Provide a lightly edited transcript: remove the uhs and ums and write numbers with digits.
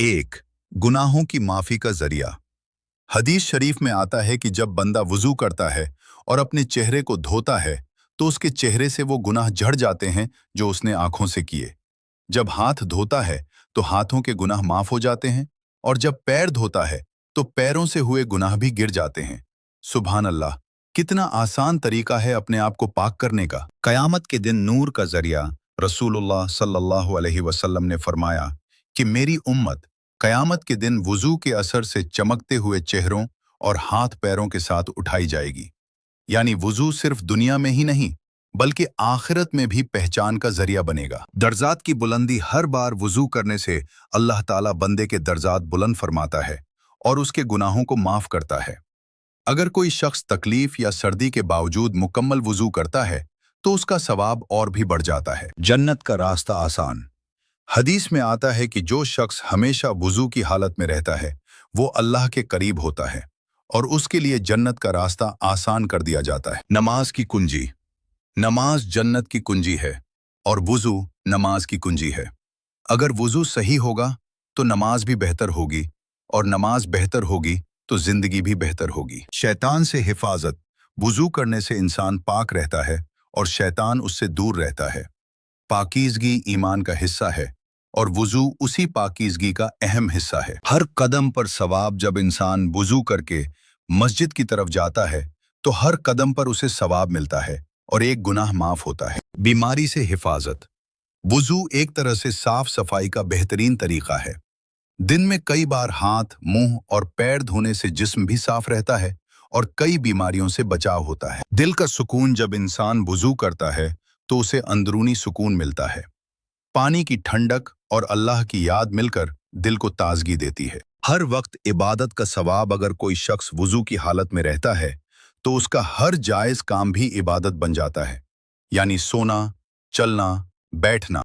एक, गुनाहों की माफी का जरिया। हदीस शरीफ में आता है कि जब बंदा वुजू करता है और अपने चेहरे को धोता है तो उसके चेहरे से वो गुनाह झड़ जाते हैं जो उसने आंखों से किए। जब हाथ धोता है तो हाथों के गुनाह माफ हो जाते हैं, और जब पैर धोता है तो पैरों से हुए गुनाह भी गिर जाते हैं। सुभान अल्लाह, कितना आसान तरीका है अपने आप को पाक करने का। कयामत के दिन नूर का जरिया। रसूलुल्लाह सल्लल्लाहु अलैहि वसल्लम ने फरमाया कि मेरी उम्मत कयामत के दिन वुजू के असर से चमकते हुए चेहरों और हाथ पैरों के साथ उठाई जाएगी। यानी वुजू सिर्फ दुनिया में ही नहीं बल्कि आखिरत में भी पहचान का जरिया बनेगा। दर्जात की बुलंदी। हर बार वुजू करने से अल्लाह ताला बंदे के दर्जात बुलंद फरमाता है और उसके गुनाहों को माफ करता है। अगर कोई शख्स तकलीफ या सर्दी के बावजूद मुकम्मल वुजू करता है तो उसका सवाब और भी बढ़ जाता है। जन्नत का रास्ता आसान। हदीस में आता है कि जो शख्स हमेशा वुजू की हालत में रहता है वो अल्लाह के करीब होता है और उसके लिए जन्नत का रास्ता आसान कर दिया जाता है। नमाज की कुंजी। नमाज जन्नत की कुंजी है और वुजू नमाज की कुंजी है। अगर वुजू सही होगा तो नमाज भी बेहतर होगी, और नमाज बेहतर होगी तो जिंदगी भी बेहतर होगी। शैतान से हिफाजत। वुजू करने से इंसान पाक रहता है और शैतान उससे दूर रहता है। पाकीज़गी ईमान का हिस्सा है और वुजू उसी पाकीज़गी का अहम हिस्सा है। हर कदम पर सवाब। जब इंसान वुजू करके मस्जिद की तरफ जाता है तो हर कदम पर उसे सवाब मिलता है और एक गुनाह माफ होता है। बीमारी से हिफाजत। वुजू एक तरह से साफ सफाई का बेहतरीन तरीका है। दिन में कई बार हाथ, मुंह और पैर धोने से जिस्म भी साफ रहता है और कई बीमारियों से बचाव होता है। दिल का सुकून। जब इंसान वुजू करता है तो उसे अंदरूनी सुकून मिलता है। पानी की ठंडक और अल्लाह की याद मिलकर दिल को ताजगी देती है। हर वक्त इबादत का सवाब। अगर कोई शख्स वुजू की हालत में रहता है तो उसका हर जायज़ काम भी इबादत बन जाता है, यानी सोना, चलना, बैठना,